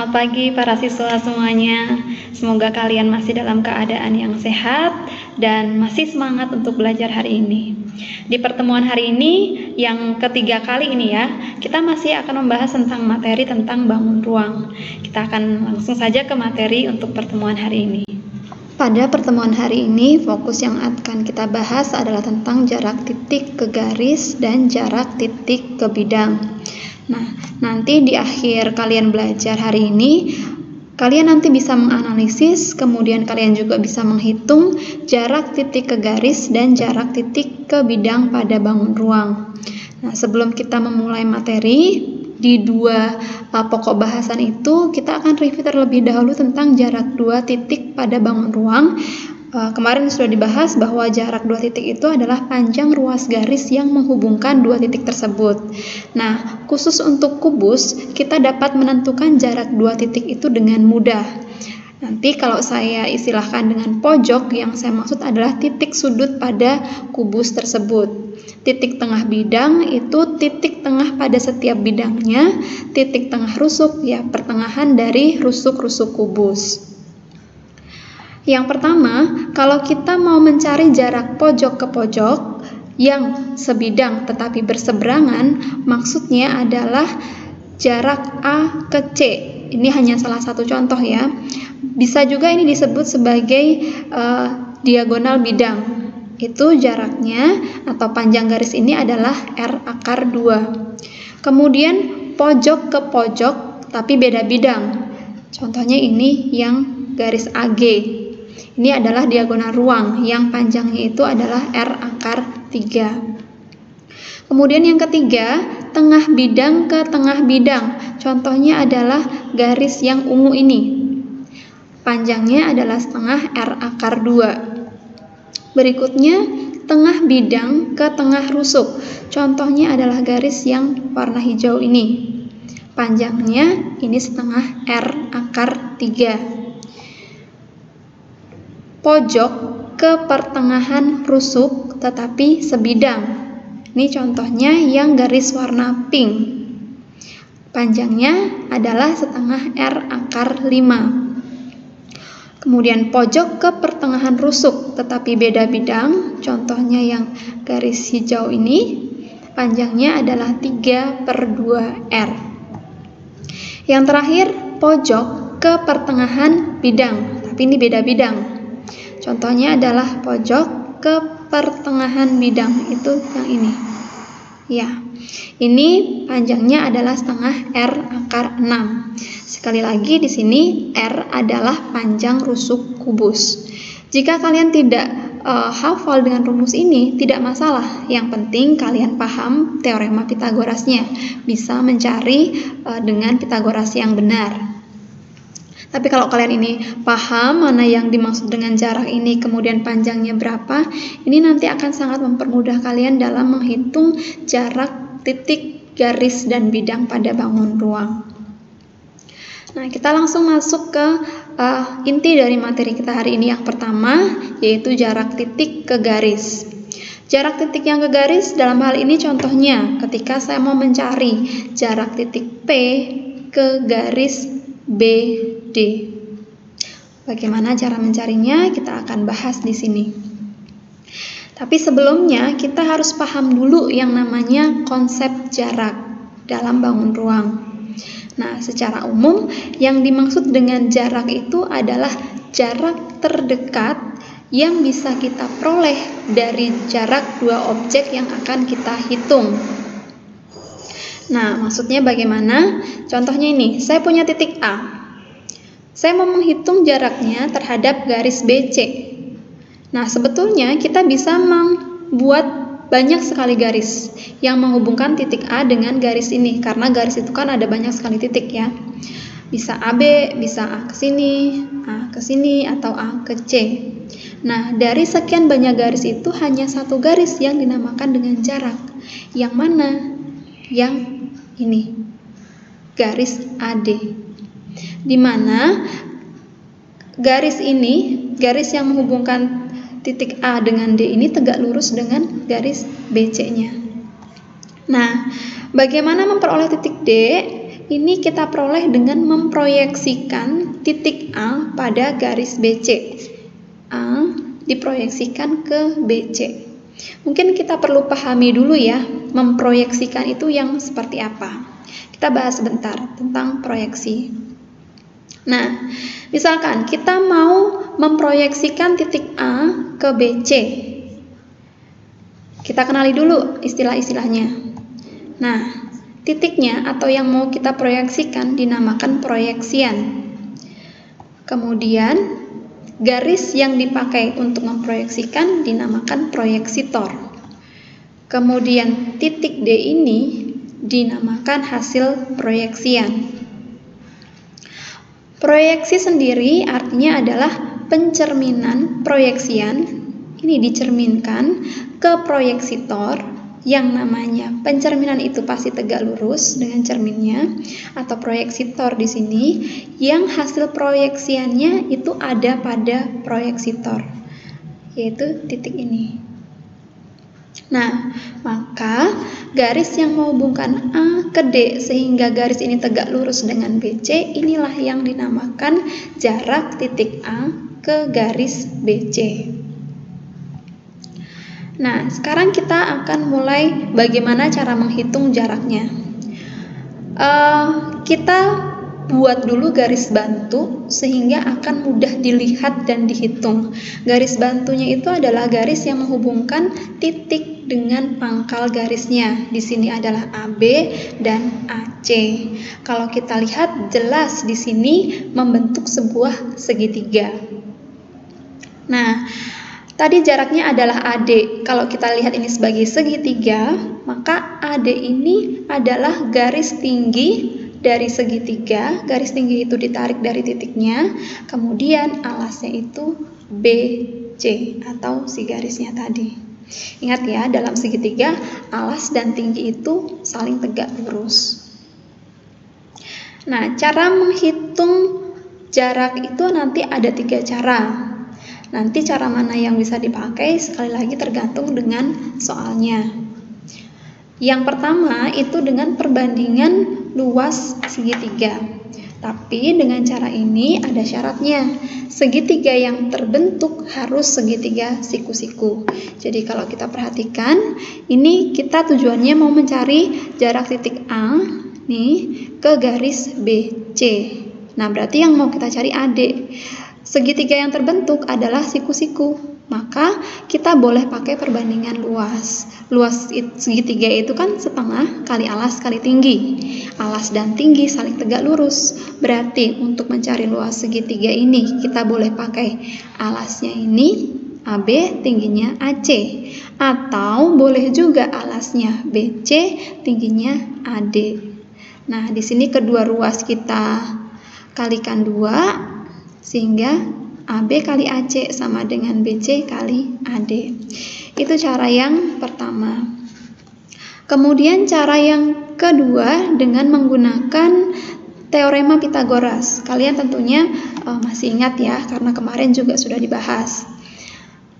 Selamat pagi para siswa semuanya. Semoga kalian masih dalam keadaan yang sehat dan masih semangat untuk belajar hari ini. Di pertemuan hari ini yang ketiga kali ini ya, kita masih akan membahas tentang materi tentang bangun ruang. Kita akan langsung saja ke materi untuk pertemuan hari ini. Pada pertemuan hari ini, fokus yang akan kita bahas adalah tentang jarak titik ke garis dan jarak titik ke bidang. Nah, nanti di akhir kalian belajar hari ini, kalian nanti bisa menganalisis, kemudian kalian juga bisa menghitung jarak titik ke garis dan jarak titik ke bidang pada bangun ruang. Nah, sebelum kita memulai materi, di dua pokok bahasan itu, kita akan review terlebih dahulu tentang jarak dua titik pada bangun ruang. Kemarin sudah dibahas bahwa jarak dua titik itu adalah panjang ruas garis yang menghubungkan dua titik tersebut. Nah, khusus untuk kubus, kita dapat menentukan jarak dua titik itu dengan mudah. Nanti kalau saya istilahkan dengan pojok, yang saya maksud adalah titik sudut pada kubus tersebut. Titik tengah bidang itu titik tengah pada setiap bidangnya, titik tengah rusuk ya pertengahan dari rusuk-rusuk kubus. Yang pertama, kalau kita mau mencari jarak pojok ke pojok yang sebidang tetapi berseberangan, maksudnya adalah jarak A ke C. Ini hanya salah satu contoh ya. Bisa juga ini disebut sebagai diagonal bidang. Itu jaraknya atau panjang garis ini adalah R⁻². Kemudian pojok ke pojok tapi beda bidang. Contohnya ini yang garis AG. Ini adalah diagonal ruang yang panjangnya itu adalah R⁻3. Kemudian yang ketiga, tengah bidang ke tengah bidang. Contohnya adalah garis yang ungu ini. Panjangnya adalah setengah R⁻². Berikutnya, tengah bidang ke tengah rusuk. Contohnya adalah garis yang warna hijau ini. Panjangnya ini setengah R⁻3. Pojok ke pertengahan rusuk tetapi sebidang. Ini contohnya yang garis warna pink. Panjangnya adalah setengah R⁻5. Kemudian pojok ke pertengahan rusuk tetapi beda bidang. Contohnya yang garis hijau ini. Panjangnya adalah 3/2R. Yang terakhir, pojok ke pertengahan bidang. Tapi ini beda bidang. Contohnya adalah pojok ke pertengahan bidang, itu yang ini. Ya, ini panjangnya adalah setengah R⁻6. Sekali lagi di sini R adalah panjang rusuk kubus. Jika kalian tidak hafal dengan rumus ini, tidak masalah. Yang penting kalian paham teorema Pitagorasnya, bisa mencari dengan Pitagoras yang benar. Tapi kalau kalian ini paham mana yang dimaksud dengan jarak ini, kemudian panjangnya berapa, ini nanti akan sangat mempermudah kalian dalam menghitung jarak titik, garis, dan bidang pada bangun ruang. Nah, kita langsung masuk ke inti dari materi kita hari ini. Yang pertama, yaitu jarak titik ke garis. Jarak titik yang ke garis dalam hal ini contohnya ketika saya mau mencari jarak titik P ke garis BD. Bagaimana cara mencarinya? Kita akan bahas di sini. Tapi sebelumnya kita harus paham dulu yang namanya konsep jarak dalam bangun ruang. Nah, secara umum yang dimaksud dengan jarak itu adalah jarak terdekat yang bisa kita peroleh dari jarak dua objek yang akan kita hitung. Nah, maksudnya bagaimana? Contohnya ini, saya punya titik A. Saya mau menghitung jaraknya terhadap garis BC. Nah, sebetulnya kita bisa membuat banyak sekali garis yang menghubungkan titik A dengan garis ini, karena garis itu kan ada banyak sekali titik ya. Bisa AB, bisa A ke sini, atau A ke C. Nah, dari sekian banyak garis itu hanya satu garis yang dinamakan dengan jarak. Yang mana? Yang ini, garis AD. Di mana garis ini, garis yang menghubungkan titik A dengan D ini tegak lurus dengan garis BC-nya. Nah, bagaimana memperoleh titik D? ini kita peroleh dengan memproyeksikan titik A pada garis BC. A diproyeksikan ke BC. Mungkin kita perlu pahami dulu ya, memproyeksikan itu yang seperti apa. Kita bahas sebentar tentang proyeksi. Nah, misalkan kita mau memproyeksikan titik A ke BC. Kita kenali dulu istilah-istilahnya. Nah, titiknya atau yang mau kita proyeksikan dinamakan proyeksian. Kemudian, garis yang dipakai untuk memproyeksikan dinamakan proyeksitor. Kemudian, titik D ini dinamakan hasil proyeksian. Proyeksi sendiri artinya adalah pencerminan proyeksian. Ini dicerminkan ke proyeksitor, yang namanya pencerminan itu pasti tegak lurus dengan cerminnya, atau proyeksitor di sini, yang hasil proyeksiannya itu ada pada proyeksitor, yaitu titik ini. Nah, maka garis yang menghubungkan A ke D sehingga garis ini tegak lurus dengan BC, inilah yang dinamakan jarak titik A ke garis BC. Nah, sekarang kita akan mulai bagaimana cara menghitung jaraknya. Kita buat dulu garis bantu sehingga akan mudah dilihat dan dihitung. Garis bantunya itu adalah garis yang menghubungkan titik dengan pangkal garisnya. Di sini adalah AB dan AC. Kalau kita lihat jelas di sini membentuk sebuah segitiga. Nah, tadi jaraknya adalah AD. Kalau kita lihat ini sebagai segitiga, maka AD ini adalah garis tinggi dari segitiga. Garis tinggi itu ditarik dari titiknya, kemudian alasnya itu BC atau si garisnya tadi. Ingat ya, dalam segitiga alas dan tinggi itu saling tegak lurus. Nah, cara menghitung jarak itu nanti ada 3 cara. Nanti cara mana yang bisa dipakai sekali lagi tergantung dengan soalnya. Yang pertama itu dengan perbandingan luas segitiga. Tapi dengan cara ini ada syaratnya. Segitiga yang terbentuk harus segitiga siku-siku. Jadi kalau kita perhatikan, ini kita tujuannya mau mencari jarak titik A nih ke garis BC. Nah, berarti yang mau kita cari AD. Segitiga yang terbentuk adalah siku-siku, maka kita boleh pakai perbandingan luas. Luas segitiga itu kan setengah kali alas kali tinggi. Alas dan tinggi saling tegak lurus. Berarti untuk mencari luas segitiga ini kita boleh pakai alasnya ini AB, tingginya AC. Atau boleh juga alasnya BC, tingginya AD. Nah, di sini kedua ruas kita kalikan 2. Sehingga AB kali AC sama dengan BC kali AD. Itu cara yang pertama. Kemudian cara yang kedua dengan menggunakan teorema Pythagoras. Kalian tentunya masih ingat ya, karena kemarin juga sudah dibahas.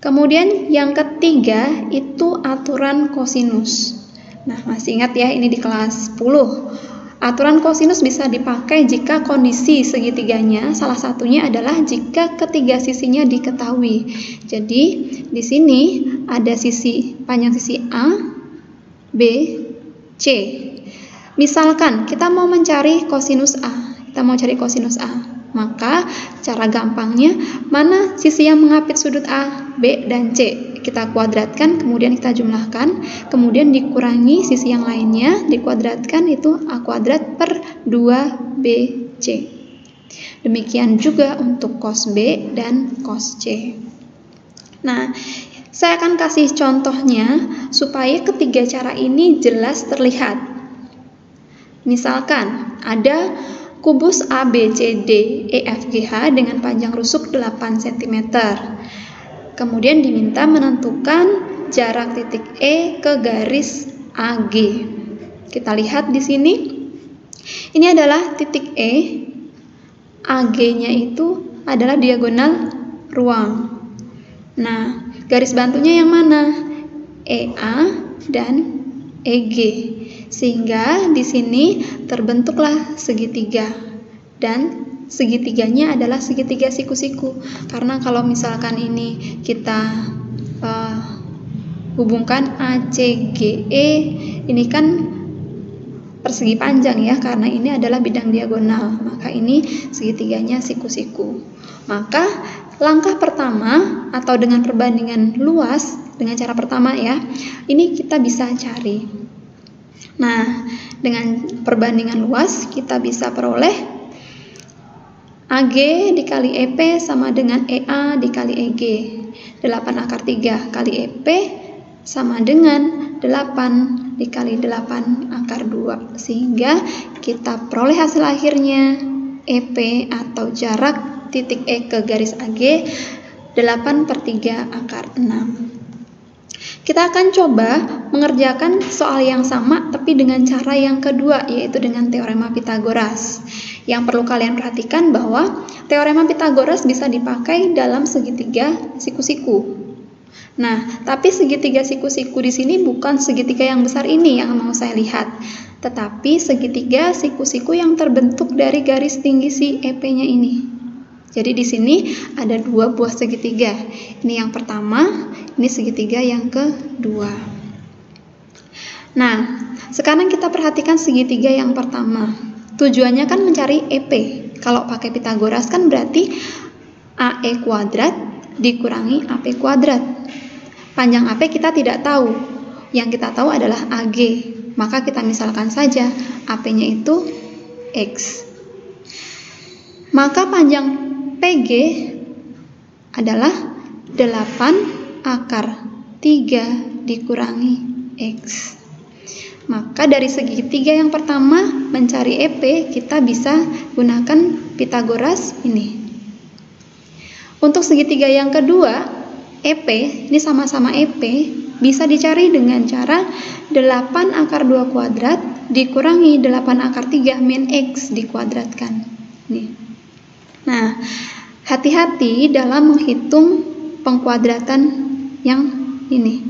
Kemudian yang ketiga itu aturan kosinus. Nah, masih ingat ya, ini di kelas 10. Aturan kosinus bisa dipakai jika kondisi segitiganya salah satunya adalah jika ketiga sisinya diketahui. Jadi di sini ada panjang sisi A, B, C. Misalkan kita mau mencari kosinus A, maka cara gampangnya mana sisi yang mengapit sudut A, B, dan C. Kita kuadratkan, kemudian kita jumlahkan, kemudian dikurangi sisi yang lainnya, dikuadratkan, itu A kuadrat per 2BC. Demikian juga untuk cos B dan cos C. Nah, saya akan kasih contohnya supaya ketiga cara ini jelas terlihat. Misalkan ada kubus ABCD EFGH dengan panjang rusuk 8 cm. Kemudian diminta menentukan jarak titik E ke garis AG. Kita lihat di sini. Ini adalah titik E. AG-nya itu adalah diagonal ruang. Nah, garis bantunya yang mana? EA dan EG. Sehingga di sini terbentuklah segitiga, dan segitiganya adalah segitiga siku-siku. Karena kalau misalkan ini kita hubungkan ACGE, ini kan persegi panjang ya, karena ini adalah bidang diagonal, maka ini segitiganya siku-siku. Maka langkah pertama atau dengan perbandingan luas, dengan cara pertama ya, ini kita bisa cari. Nah, dengan perbandingan luas kita bisa peroleh AG dikali EP sama dengan EA dikali EG. 8 akar 3 kali EP sama dengan 8 dikali 8 akar 2. Sehingga kita peroleh hasil akhirnya EP atau jarak titik E ke garis AG 8/3 akar 6. Kita akan coba mengerjakan soal yang sama tapi dengan cara yang kedua, yaitu dengan teorema Pythagoras. Yang perlu kalian perhatikan bahwa teorema Pythagoras bisa dipakai dalam segitiga siku-siku. Nah, tapi segitiga siku-siku di sini bukan segitiga yang besar ini yang mau saya lihat, tetapi segitiga siku-siku yang terbentuk dari garis tinggi si EP-nya ini. Jadi di sini ada 2 buah segitiga. Ini yang pertama, ini segitiga yang kedua. Nah, sekarang kita perhatikan segitiga yang pertama. Tujuannya kan mencari EP. Kalau pakai Pythagoras kan berarti AE kuadrat dikurangi AP kuadrat. Panjang AP kita tidak tahu. Yang kita tahu adalah AG. Maka kita misalkan saja AP-nya itu X. Maka panjang PG adalah 8 akar 3 dikurangi X. Maka dari segitiga yang pertama mencari EP kita bisa gunakan Pythagoras ini. Untuk segitiga yang kedua, EP, ini sama-sama EP, bisa dicari dengan cara 8 akar 2 kuadrat dikurangi 8 akar 3 min X dikuadratkan. Nih. Nah, hati-hati dalam menghitung pengkuadratan yang ini.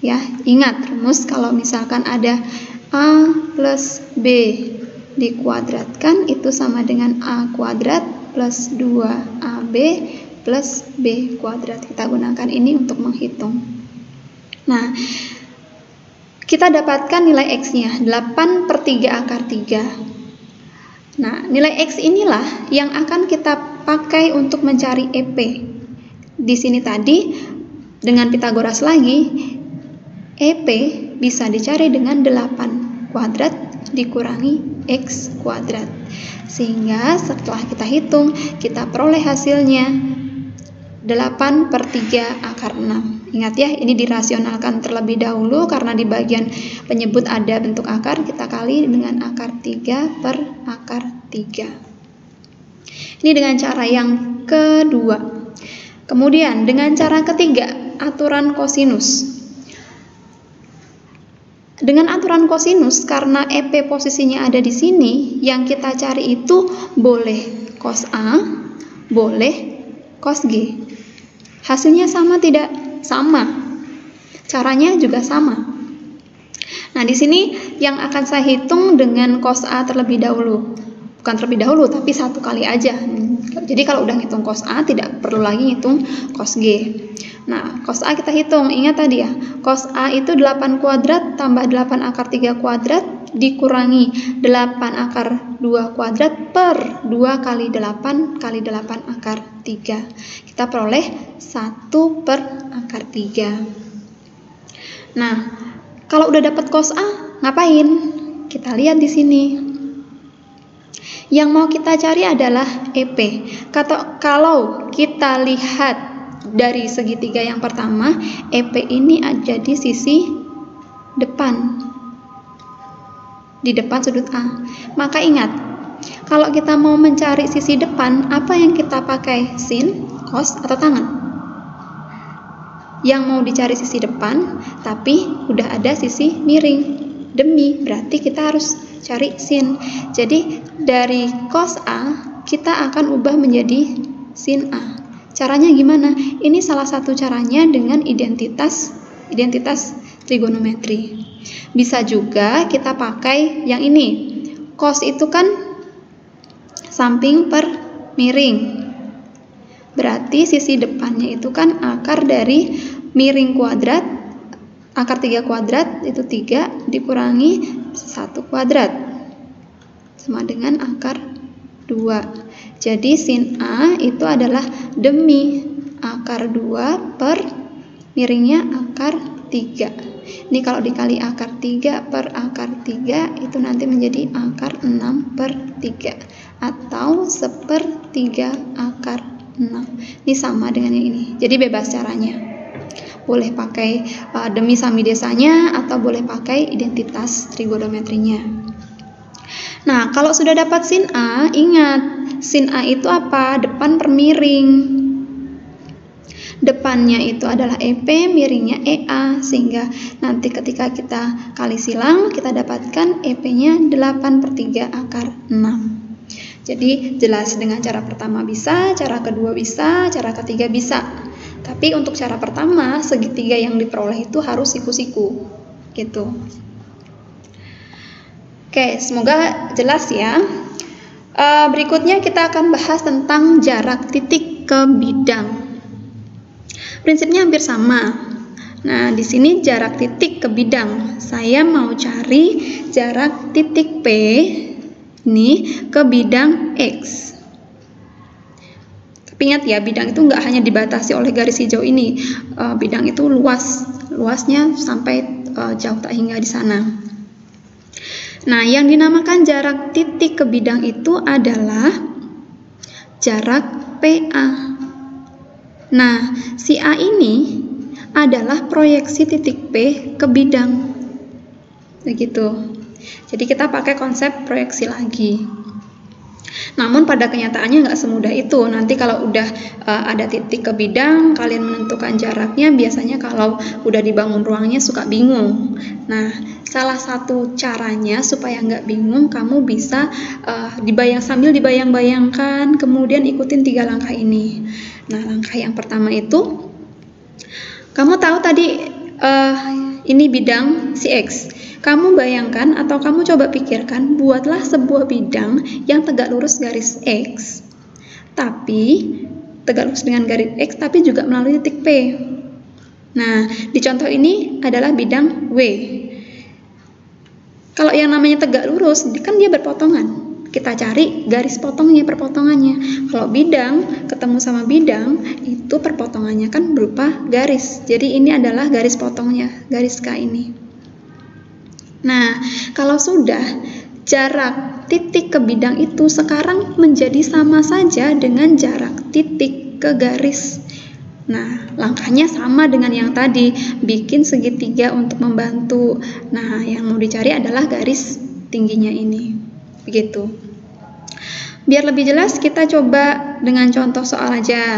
Ya, ingat rumus kalau misalkan ada A plus B dikuadratkan itu sama dengan A kuadrat plus 2AB plus B kuadrat. Kita gunakan ini untuk menghitung. Nah, kita dapatkan nilai X-nya 8/3 akar 3. Nah, nilai X inilah yang akan kita pakai untuk mencari EP. Di sini tadi dengan Pythagoras lagi, EP bisa dicari dengan 8 kuadrat dikurangi X kuadrat. Sehingga setelah kita hitung, kita peroleh hasilnya 8/3 akar 6. Ingat ya, ini dirasionalkan terlebih dahulu karena di bagian penyebut ada bentuk akar, kita kali dengan akar 3 per akar 3. Ini dengan cara yang kedua. Kemudian dengan cara ketiga, aturan kosinus. Dengan aturan kosinus, karena EP posisinya ada di sini, yang kita cari itu boleh cos A, boleh cos G. Hasilnya sama tidak? Sama. Caranya juga sama. Nah, di sini yang akan saya hitung dengan cos A terlebih dahulu. Bukan terlebih dahulu, tapi satu kali aja. Jadi kalau udah ngitung cos A, tidak perlu lagi ngitung cos G. Nah, cos A kita hitung. Ingat tadi ya, cos A itu 8 kuadrat tambah 8 akar 3 kuadrat dikurangi 8 akar 2 kuadrat per 2 kali 8 kali 8 akar 3. Kita peroleh 1 per akar 3. Nah, kalau udah dapat cos A, ngapain? Kita lihat di sini. Yang mau kita cari adalah EP. Kalau kita lihat dari segitiga yang pertama, EP ini ada di sisi depan. Di depan sudut A. Maka ingat, kalau kita mau mencari sisi depan, apa yang kita pakai? Sin, cos, atau tangan? Yang mau dicari sisi depan, tapi udah ada sisi miring. Demi, berarti kita harus cari sin. Jadi, dari cos A, kita akan ubah menjadi sin A. Caranya gimana? Ini salah satu caranya dengan identitas trigonometri. Bisa juga kita pakai yang ini. Cos itu kan samping per miring. Berarti sisi depannya itu kan akar dari miring kuadrat, akar 3 kuadrat itu 3 dikurangi 1 kuadrat sama dengan akar 2. Jadi sin A itu adalah demi akar 2 per miringnya akar 3. Ini kalau dikali akar 3 per akar 3 itu nanti menjadi akar 6 per 3 atau 1/3 akar 6. Ini sama dengan yang ini. Jadi bebas caranya. Boleh pakai demi sami desanya atau boleh pakai identitas trigonometrinya. Nah, kalau sudah dapat sin A, ingat sin A itu apa? Depan per miring. Depannya itu adalah EP, miringnya EA, sehingga nanti ketika kita kali silang kita dapatkan EP-nya 8/3 akar 6. Jadi jelas dengan cara pertama bisa, cara kedua bisa, cara ketiga bisa. Tapi untuk cara pertama segitiga yang diperoleh itu harus siku-siku gitu. Oke, semoga jelas ya. Berikutnya kita akan bahas tentang jarak titik ke bidang. Prinsipnya hampir sama. Nah, di sini jarak titik ke bidang. Saya mau cari jarak titik P ini ke bidang X. Tapi ingat ya, bidang itu nggak hanya dibatasi oleh garis hijau ini. Bidang itu luasnya sampai jauh tak hingga di sana. Nah, yang dinamakan jarak titik ke bidang itu adalah jarak PA. Nah, si A ini adalah proyeksi titik P ke bidang. Begitu. Jadi kita pakai konsep proyeksi lagi. Namun pada kenyataannya nggak semudah itu. Nanti kalau udah ada titik ke bidang, kalian menentukan jaraknya, biasanya kalau udah dibangun ruangnya suka bingung. Nah, salah satu caranya supaya nggak bingung, kamu bisa sambil dibayang-bayangkan, kemudian ikutin 3 langkah ini. Nah, langkah yang pertama itu, kamu tahu tadi ini bidang si X. Kamu bayangkan atau kamu coba pikirkan, buatlah sebuah bidang yang tegak lurus garis X, tapi tegak lurus dengan garis X, tapi juga melalui titik P. Nah, di contoh ini adalah bidang W. Kalau yang namanya tegak lurus, kan dia berpotongan. Kita cari garis potongnya, perpotongannya. Kalau bidang ketemu sama bidang, itu perpotongannya kan berupa garis. Jadi ini adalah garis potongnya, garis K ini. Nah, kalau sudah, jarak titik ke bidang itu sekarang menjadi sama saja dengan jarak titik ke garis. Nah, langkahnya sama dengan yang tadi, bikin segitiga untuk membantu. Nah, yang mau dicari adalah garis tingginya ini. Begitu. Biar lebih jelas, kita coba dengan contoh soal aja.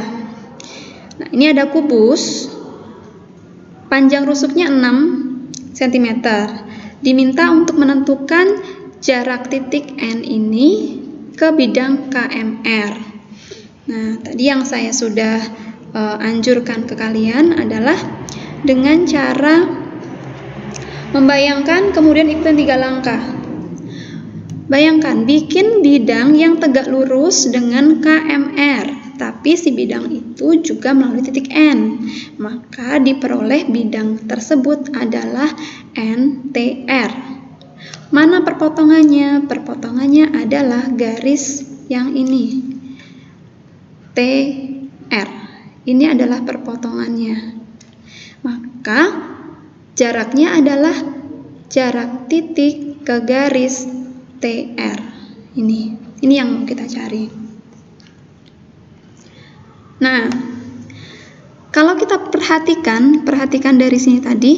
Nah, ini ada kubus, panjang rusuknya 6 cm. Diminta untuk menentukan jarak titik N ini ke bidang KMR. Nah, tadi yang saya sudah anjurkan ke kalian adalah dengan cara membayangkan, kemudian ikutin 3 langkah. Bayangkan, bikin bidang yang tegak lurus dengan KMR, tapi si bidang itu juga melalui titik N. Maka diperoleh bidang tersebut adalah NTR. Mana perpotongannya? Perpotongannya adalah garis yang ini, TR. Ini adalah perpotongannya. Maka jaraknya adalah jarak titik ke garis TR. Ini yang mau kita cari. Nah, kalau kita perhatikan dari sini tadi,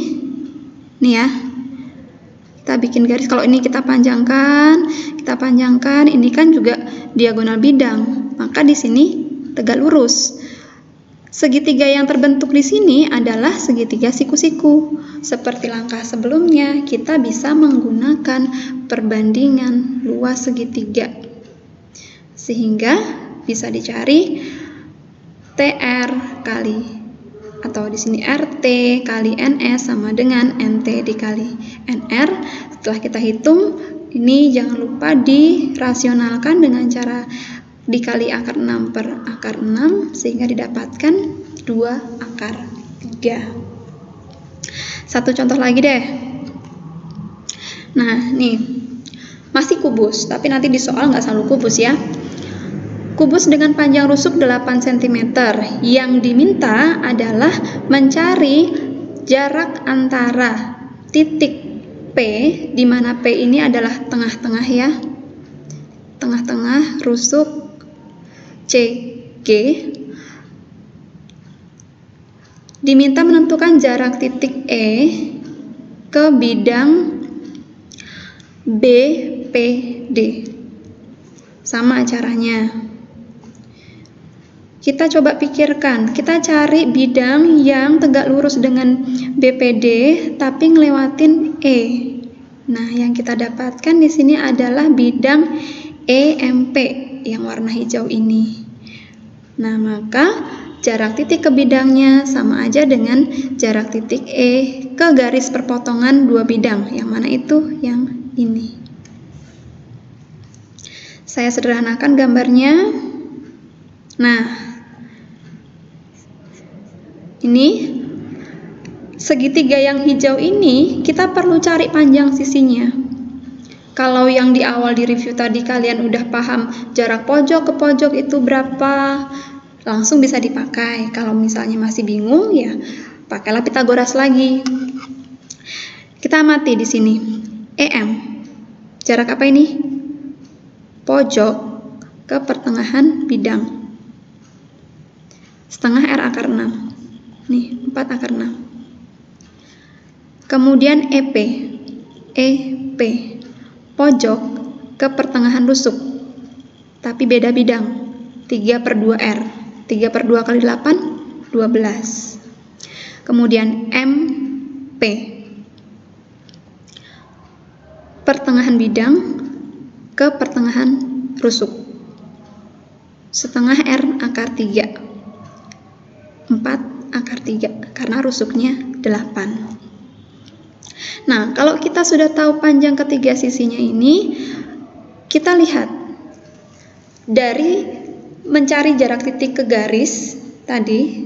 nih ya, kita bikin garis. Kalau ini kita panjangkan, ini kan juga diagonal bidang, maka di sini tegak lurus. Segitiga yang terbentuk di sini adalah segitiga siku-siku. Seperti langkah sebelumnya, kita bisa menggunakan perbandingan luas segitiga, sehingga bisa dicari TR kali atau di sini RT kali NS sama dengan NT dikali NR. Setelah kita hitung, ini jangan lupa dirasionalkan dengan cara dikali akar 6 per akar 6 sehingga didapatkan 2 akar 3. Satu contoh lagi deh. Nah, nih masih kubus, tapi nanti di soal nggak selalu kubus ya. Kubus dengan panjang rusuk 8 cm. Yang diminta adalah mencari jarak antara titik P, di mana P ini adalah tengah-tengah ya. Tengah-tengah rusuk CG. Diminta menentukan jarak titik E ke bidang BPD. Sama caranya. Kita coba pikirkan, kita cari bidang yang tegak lurus dengan BPD tapi ngelewatin E. Nah, yang kita dapatkan di sini adalah bidang EMP yang warna hijau ini. Nah, maka jarak titik ke bidangnya sama aja dengan jarak titik E ke garis perpotongan dua bidang. Yang mana itu? Yang ini. Saya sederhanakan gambarnya. Nah, ini segitiga yang hijau ini kita perlu cari panjang sisinya. Kalau yang di awal di review tadi kalian udah paham jarak pojok ke pojok itu berapa, langsung bisa dipakai. Kalau misalnya masih bingung ya pakailah Pitagoras lagi. Kita amati di sini. EM. Jarak apa ini? Pojok ke pertengahan bidang. Setengah R akar 6. Nih, 4 akar 6. Kemudian EP. EP. Pojok ke pertengahan rusuk. Tapi beda bidang. 3/2R. 3/2 kali 8, 12. Kemudian MP. Pertengahan bidang ke pertengahan rusuk. Setengah R akar 3. 4 akar 3 karena rusuknya 8. Nah, kalau kita sudah tahu panjang ketiga sisinya ini, kita lihat dari mencari jarak titik ke garis tadi.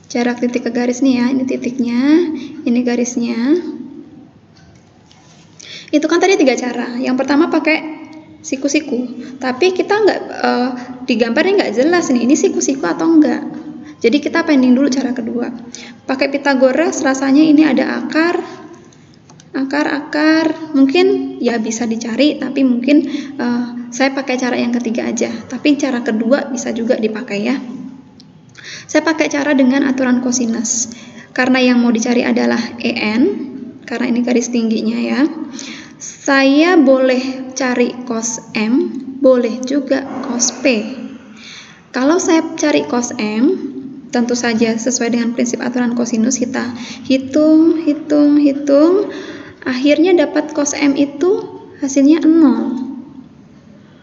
Jarak titik ke garis nih ya, ini titiknya, ini garisnya. Itu kan tadi 3 cara. Yang pertama pakai siku-siku, tapi kita nggak di gambarnya nggak jelas nih, ini siku-siku atau enggak. Jadi kita pending dulu cara kedua. Pakai Pitagoras rasanya ini ada akar, mungkin ya bisa dicari, tapi mungkin saya pakai cara yang ketiga aja. Tapi cara kedua bisa juga dipakai ya. Saya pakai cara dengan aturan kosinus. Karena yang mau dicari adalah EN, karena ini garis tingginya ya. Saya boleh cari cos M, boleh juga cos P. Kalau saya cari cos M, tentu saja sesuai dengan prinsip aturan kosinus, kita hitung. Akhirnya dapat cos M itu hasilnya 0.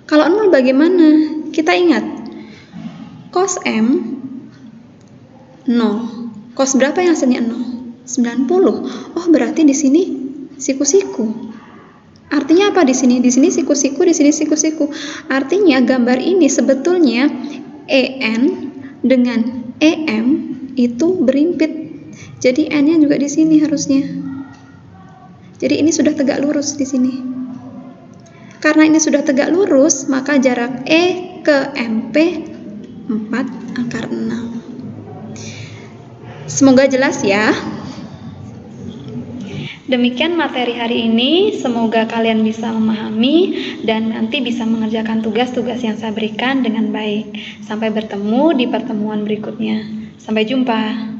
Kalau 0 bagaimana? Kita ingat, cos M 0. Cos berapa yang hasilnya 0? 90. Oh, berarti di sini siku-siku. Artinya apa di sini? Di sini siku-siku, di sini siku-siku. Artinya gambar ini sebetulnya EN dengan EM itu berimpit. Jadi N-nya juga di sini harusnya. Jadi ini sudah tegak lurus di sini. Karena ini sudah tegak lurus, maka jarak E ke MP 4 akar 6. Semoga jelas ya. Demikian materi hari ini, semoga kalian bisa memahami dan nanti bisa mengerjakan tugas-tugas yang saya berikan dengan baik. Sampai bertemu di pertemuan berikutnya. Sampai jumpa.